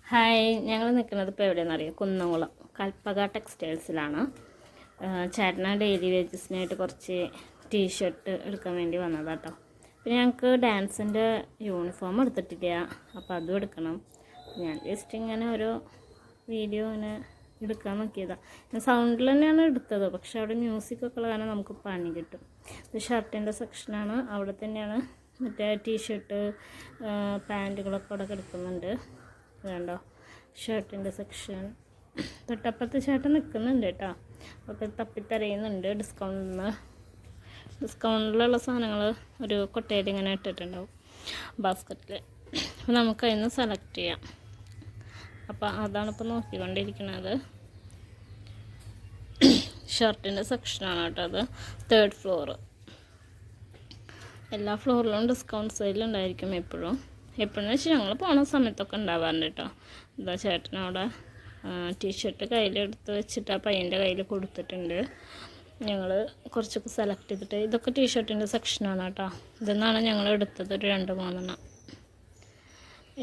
Hi, ഞങ്ങൾ നിൽക്കുന്നത് ഇപ്പോൾ എവിടെയെന്ന് അറിയാം? കുന്നംകുളം കൽപ്പക ടെക്സ്റ്റൈൽസിലാണ്. ചേട്ടന് ഡെയിലി വേജസിനായിട്ട് കുറച്ച് ടീഷർട്ട് എടുക്കാൻ വേണ്ടി വന്നതാണ് കേട്ടോ. പിന്നെ ഞങ്ങൾക്ക് ഡാൻസിൻ്റെ യൂണിഫോം എടുത്തിട്ടില്ല, അപ്പോൾ അതും എടുക്കണം. ഞാൻ ജസ്റ്റ് ഇങ്ങനെ ഒരു വീഡിയോ ഇങ്ങനെ എടുക്കാൻ നോക്കിയതാണ്. ഞാൻ സൗണ്ടിൽ തന്നെയാണ് എടുത്തത്, പക്ഷേ അവിടെ മ്യൂസിക്കൊക്കെ ഉള്ള കാരണം നമുക്ക് പണി കിട്ടും. ഇത് ഷർട്ടിൻ്റെ സെക്ഷനാണ്. അവിടെ തന്നെയാണ് മറ്റേ ടീഷർട്ട് പാൻറ്റുകളൊക്കെ അവിടെ കിടക്കുന്നുണ്ട്. വേണ്ടോ ഷർട്ടിൻ്റെ സെക്ഷൻ തൊട്ടപ്പുറത്ത് ചേട്ടൻ നിൽക്കുന്നുണ്ട് കേട്ടോ. ഒക്കെ തപ്പിത്തരയുന്നുണ്ട്. ഡിസ്കൗണ്ടിലുള്ള സാധനങ്ങൾ ഒരു കൊട്ടയിൽ ഇങ്ങനെ ഇട്ടിട്ടുണ്ടാവും ബാസ്ക്കറ്റിൽ. അപ്പോൾ നമുക്ക് അതിൽ നിന്ന് സെലക്ട് ചെയ്യാം. അപ്പോൾ അതാണിപ്പോൾ നോക്കിക്കൊണ്ടിരിക്കുന്നത്. ഷർട്ടിൻ്റെ സെക്ഷനാണ് കേട്ടോ അത്. 3rd floor. എല്ലാ ഫ്ലോറിലും ഡിസ്കൗണ്ട് സെയിലുണ്ടായിരിക്കും എപ്പോഴെന്ന് വെച്ചാൽ ഞങ്ങൾ പോണ സമയത്തൊക്കെ ഉണ്ടാവാറുണ്ട് കേട്ടോ. എന്താ ചേട്ടനവിടെ ടീഷർട്ട് കയ്യിലെടുത്ത് വെച്ചിട്ട് ആ പയ്യൻ്റെ കയ്യിൽ കൊടുത്തിട്ടുണ്ട്. ഞങ്ങൾ കുറച്ചൊക്കെ സെലക്ട് ചെയ്തിട്ട് ഇതൊക്കെ ടീഷർട്ടിൻ്റെ സെക്ഷനാണ് കേട്ടോ. ഇതെന്നാണ് ഞങ്ങൾ എടുത്തത് ഒരു 2-3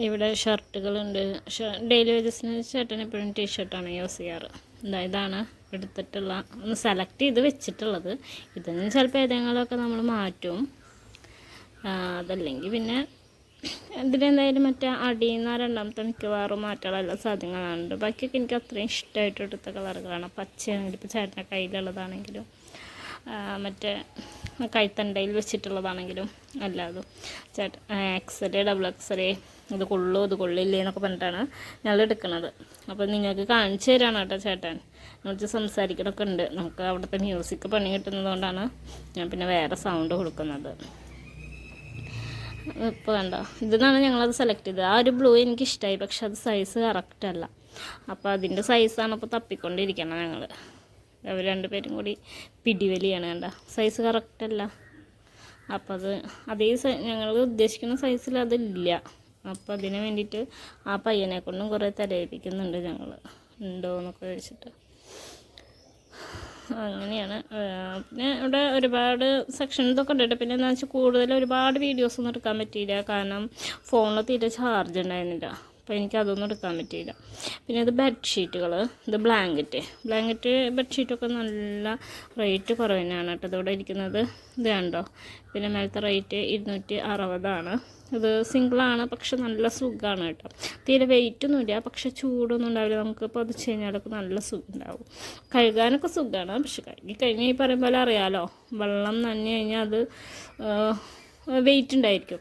ഇവിടെ ഷർട്ടുകളുണ്ട്. ഡെയിലി വേജസിന് ചേട്ടൻ എപ്പോഴും ടീഷർട്ടാണ് യൂസ് ചെയ്യാറ്. ഇതാണ് എടുത്തിട്ടുള്ള ഒന്ന് സെലക്ട് ചെയ്ത് വെച്ചിട്ടുള്ളത്. ഇതൊന്നും ചിലപ്പോൾ ഏതെങ്കിലുമൊക്കെ നമ്മൾ മാറ്റും. അതല്ലെങ്കിൽ പിന്നെ ഇതിലെന്തായാലും മറ്റേ അടിയിൽ നിന്ന് രണ്ടാമത്തെ മിക്കവാറും മാറ്റാനുള്ള സാധ്യതകളുണ്ട്. ബാക്കിയൊക്കെ എനിക്ക് അത്രയും ഇഷ്ടമായിട്ട് എടുത്ത കളറുകളാണ്. പച്ചയാണെങ്കിലും ഇപ്പോൾ ചേട്ടൻ്റെ കയ്യിലുള്ളതാണെങ്കിലും മറ്റേ കൈത്തണ്ടയിൽ വെച്ചിട്ടുള്ളതാണെങ്കിലും അല്ലാതും ചേട്ടൻ XL XXL ഇത് കൊള്ളില്ലേ എന്നൊക്കെ പറഞ്ഞിട്ടാണ് ഞങ്ങൾ എടുക്കുന്നത്. അപ്പോൾ നിങ്ങൾക്ക് കാണിച്ചു തരാണ് കേട്ടോ ചേട്ടൻ. നമുക്ക് സംസാരിക്കണമൊക്കെ ഉണ്ട്. നമുക്ക് അവിടുത്തെ മ്യൂസിക് പണി കിട്ടുന്നതുകൊണ്ടാണ് ഞാൻ പിന്നെ വേറെ സൗണ്ട് കൊടുക്കുന്നത്. ഇപ്പോൾ വേണ്ട ഇതെന്നാണ് ഞങ്ങളത് സെലക്ട് ചെയ്തത്. ആ ഒരു ബ്ലൂ എനിക്കിഷ്ടമായി, പക്ഷെ അത് സൈസ് കറക്റ്റല്ല. അപ്പോൾ അതിൻ്റെ സൈസാണ് ഇപ്പോൾ തപ്പിക്കൊണ്ടിരിക്കണം ഞങ്ങൾ. അവർ രണ്ടുപേരും കൂടി പിടിവലിയാണ്. വേണ്ട സൈസ് കറക്റ്റല്ല. അപ്പോൾ അതേ ഞങ്ങൾ ഉദ്ദേശിക്കുന്ന സൈസിൽ അതില്ല. അപ്പോൾ അതിന് വേണ്ടിയിട്ട് ആ പയ്യനെ കൊണ്ടും കുറേ തരയിപ്പിക്കുന്നുണ്ട് ഞങ്ങൾ. ഉണ്ടോ എന്നൊക്കെ ചോദിച്ചിട്ട് അങ്ങനെയാണ്. പിന്നെ ഇവിടെ ഒരുപാട് സെക്ഷൻ ഇതൊക്കെ ഉണ്ട്. പിന്നെ എന്താണെന്ന് വെച്ചാൽ കൂടുതൽ ഒരുപാട് വീഡിയോസൊന്നും എടുക്കാൻ പറ്റിയില്ല, കാരണം ഫോണിൽ തീരെ ചാർജ് ഉണ്ടായിരുന്നില്ല. അപ്പോൾ എനിക്കതൊന്നും എടുക്കാൻ പറ്റിയില്ല. പിന്നെ ഇത് ബെഡ്ഷീറ്റുകൾ, ഇത് ബ്ലാങ്കറ്റ് ബെഡ്ഷീറ്റൊക്കെ നല്ല റേറ്റ് കുറവ് തന്നെയാണ് കേട്ടോ ഇതിവിടെ ഇരിക്കുന്നത്. ഇത് കണ്ടോ. പിന്നെ മേലത്തെ റേറ്റ് 260. ഇത് സിംഗിളാണ്, പക്ഷെ നല്ല സുഖമാണ് കേട്ടോ. തീരെ വെയിറ്റൊന്നുമില്ല, പക്ഷെ ചൂടൊന്നും ഉണ്ടാവില്ല. നമുക്ക് പൊതിച്ച് കഴിഞ്ഞാലൊക്കെ നല്ല സുഖം ഉണ്ടാവും. കഴുകാനൊക്കെ സുഖമാണ്, പക്ഷെ കഴിഞ്ഞ് ഈ പറയും പോലെ അറിയാമല്ലോ, വെള്ളം നനഞ്ഞു കഴിഞ്ഞാൽ അത് വെയിറ്റ് ഉണ്ടായിരിക്കും.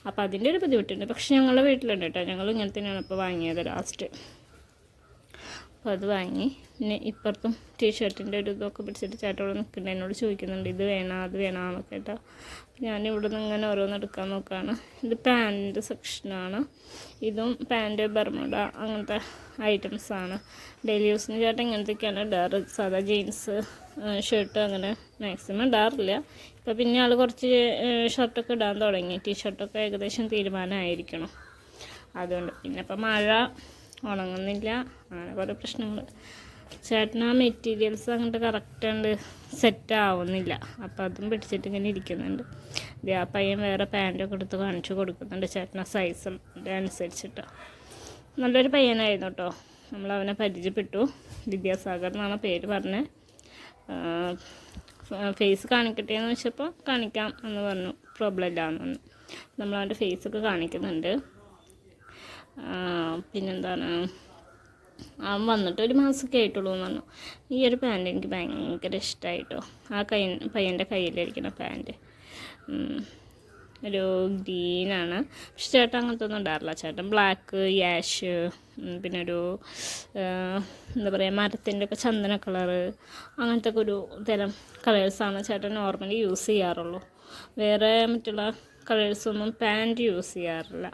അപ്പോൾ അതിൻ്റെ ഒരു ബുദ്ധിമുട്ടുണ്ട്. പക്ഷെ ഞങ്ങളുടെ വീട്ടിലുണ്ട് കേട്ടോ. ഞങ്ങൾ ഇങ്ങനെ തന്നെയാണ് ഇപ്പോൾ വാങ്ങിയത് ലാസ്റ്റ്. അപ്പോൾ അത് വാങ്ങി. പിന്നെ ഇപ്പുറത്തും ടീഷർട്ടിൻ്റെ ഒരു ഇതൊക്കെ പിടിച്ചിട്ട് ചേട്ടനോട് നിൽക്കുന്നുണ്ട്. എന്നോട് ചോദിക്കുന്നുണ്ട് ഇത് വേണോ അത് വേണോ എന്നൊക്കെ കേട്ടോ. ഞാനിവിടെ നിന്ന് ഇങ്ങനെ ഓരോന്ന് എടുക്കാൻ നോക്കുകയാണ്. ഇത് പാൻറ്റ് സെക്ഷനാണ്. ഇതും പാൻറ്റ്, ബർമുഡ അങ്ങനത്തെ ഐറ്റംസാണ്. ഡെയിലി യൂസിന് ചേട്ടൻ ഇങ്ങനത്തെയൊക്കെയാണ് ഇടാറ്. സാധാ ജീൻസ് ഷർട്ട് അങ്ങനെ മാക്സിമം ഇടാറില്ല. ഇപ്പോൾ പിന്നെ ആൾ കുറച്ച് ഷർട്ടൊക്കെ ഇടാൻ തുടങ്ങി. ടീഷർട്ടൊക്കെ ഏകദേശം തീരുമാനമായിരിക്കണം. അതുകൊണ്ട് പിന്നെ ഇപ്പോൾ മഴ ഉണങ്ങുന്നില്ല, അങ്ങനെ കുറേ പ്രശ്നങ്ങൾ. ചേട്ടൻ ആ മെറ്റീരിയൽസ് അങ്ങോട്ട് കറക്റ്റാണ്ട് സെറ്റ് ആവുന്നില്ല. അപ്പോൾ അതും പിടിച്ചിട്ട് ഇങ്ങനെ ഇരിക്കുന്നുണ്ട്. ഇത് ആ പയ്യൻ വേറെ പാൻറ്റൊക്കെ എടുത്ത് കാണിച്ചു കൊടുക്കുന്നുണ്ട് ചേട്ടൻ സൈസ് അനുസരിച്ചിട്ട്. നല്ലൊരു പയ്യനായിരുന്നു കേട്ടോ. നമ്മളവനെ പരിചയപ്പെട്ടു. വിദ്യാസാഗർ എന്നാണ് പേര് പറഞ്ഞത്. ഫേസ് കാണിക്കട്ടെ എന്ന് വെച്ചപ്പോൾ കാണിക്കാം എന്ന് പറഞ്ഞു. പ്രോബ്ലം ഇല്ല എന്ന് പറഞ്ഞു. നമ്മളവൻ്റെ ഫേസൊക്കെ കാണിക്കുന്നുണ്ട്. പിന്നെന്താണ്, അവൻ വന്നിട്ട് 1 മാസമൊക്കെ ആയിട്ടുള്ളൂ എന്ന് പറഞ്ഞു. ഈ ഒരു പാൻറ്റ് എനിക്ക് ഭയങ്കര ഇഷ്ടമായിട്ടോ. ആ പയ്യൻ്റെ കയ്യിലിരിക്കുന്ന പാൻറ്റ് ഒരു ഗ്രീനാണ്. പക്ഷെ ചേട്ടൻ അങ്ങനത്തെ ഒന്നും ഉണ്ടാറില്ല. ചേട്ടൻ ബ്ലാക്ക്, യാഷ്, പിന്നെ ഒരു എന്താ പറയുക മരത്തിൻ്റെ ഒക്കെ ചന്ദന കളറ് അങ്ങനത്തെ ഒക്കെ ഒരു തരം കളേഴ്സാണ് ചേട്ടൻ നോർമലി യൂസ് ചെയ്യാറുള്ളൂ. വേറെ മറ്റുള്ള കളേഴ്സൊന്നും പാൻറ്റ് യൂസ് ചെയ്യാറില്ല.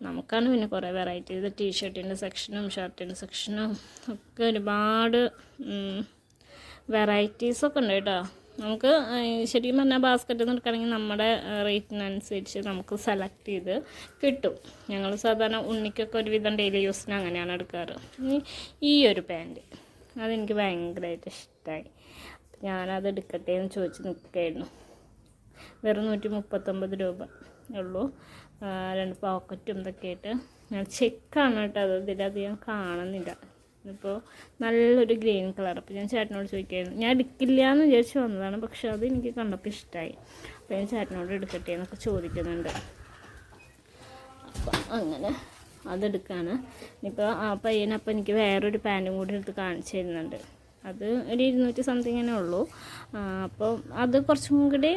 നമുക്കാണ് പിന്നെ കുറേ വെറൈറ്റീസ്. ടീഷർട്ടിൻ്റെ സെക്ഷനും ഷർട്ടിൻ്റെ സെക്ഷനും ഒക്കെ ഒരുപാട് വെറൈറ്റീസൊക്കെ ഉണ്ട് കേട്ടോ. നമുക്ക് ശരിക്കും പറഞ്ഞാൽ ബാസ്ക്കറ്റിൽ നിന്ന് എടുക്കുകയാണെങ്കിൽ നമ്മുടെ റേറ്റിനനുസരിച്ച് നമുക്ക് സെലക്ട് ചെയ്ത് കിട്ടും. ഞങ്ങൾ സാധാരണ ഉണ്ണിക്കൊക്കെ ഒരുവിധം ഡെയിലി യൂസിന് അങ്ങനെയാണ് എടുക്കാറ്. ഈ ഒരു പാൻറ്റ് അതെനിക്ക് ഭയങ്കരമായിട്ട് ഇഷ്ടമായി. ഞാനത് എടുക്കട്ടെ എന്ന് ചോദിച്ച് നിൽക്കുകയായിരുന്നു. വെറും 139 രൂപ ഉള്ളൂ. 2 പോക്കറ്റും ഇതൊക്കെ ആയിട്ട് ചെക്കാണ് കേട്ടോ, അത് ഇതിലധികം കാണുന്നില്ല. ഇപ്പോൾ നല്ലൊരു ഗ്രീൻ കളർ. അപ്പോൾ ഞാൻ ചേട്ടനോട് ചോദിക്കായിരുന്നു, ഞാൻ എടുക്കില്ല എന്ന് വിചാരിച്ച് വന്നതാണ്, പക്ഷെ അത് എനിക്ക് കണ്ടപ്പോൾ ഇഷ്ടമായി. അപ്പോൾ ഞാൻ ചേട്ടനോട് എടുക്കട്ടെ എന്നൊക്കെ ചോദിക്കുന്നുണ്ട്. അപ്പം അങ്ങനെ അതെടുക്കുകയാണ്. ഇനിയിപ്പോൾ ആ പയ്യനപ്പം എനിക്ക് വേറൊരു പാൻറ്റും കൂടി എടുത്ത് കാണിച്ചു തരുന്നുണ്ട്. അത് ഒരു 200 സംതിങ്ങിനേ ഉള്ളൂ. അപ്പോൾ അത് കുറച്ചും കൂടി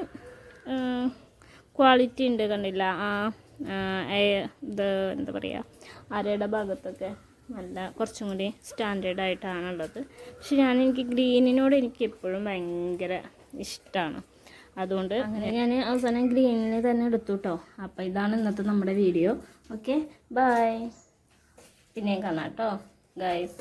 ക്വാളിറ്റി ഉണ്ട്, കണ്ടില്ല? ഇത് എന്താ പറയുക, അരയുടെ ഭാഗത്തൊക്കെ നല്ല കുറച്ചും കൂടി സ്റ്റാൻഡേർഡായിട്ടാണുള്ളത്. പക്ഷെ എനിക്ക് ഗ്രീനിനോട് എനിക്ക് എപ്പോഴും ഭയങ്കര ഇഷ്ടമാണ്. അതുകൊണ്ട് അങ്ങനെ ഞാൻ അവസാനം ഗ്രീനിന് തന്നെ എടുത്തു കേട്ടോ. അപ്പോൾ ഇതാണ് ഇന്നത്തെ നമ്മുടെ വീഡിയോ. Okay, by. പിന്നെയും കാണാം കേട്ടോ ഗൈസ്.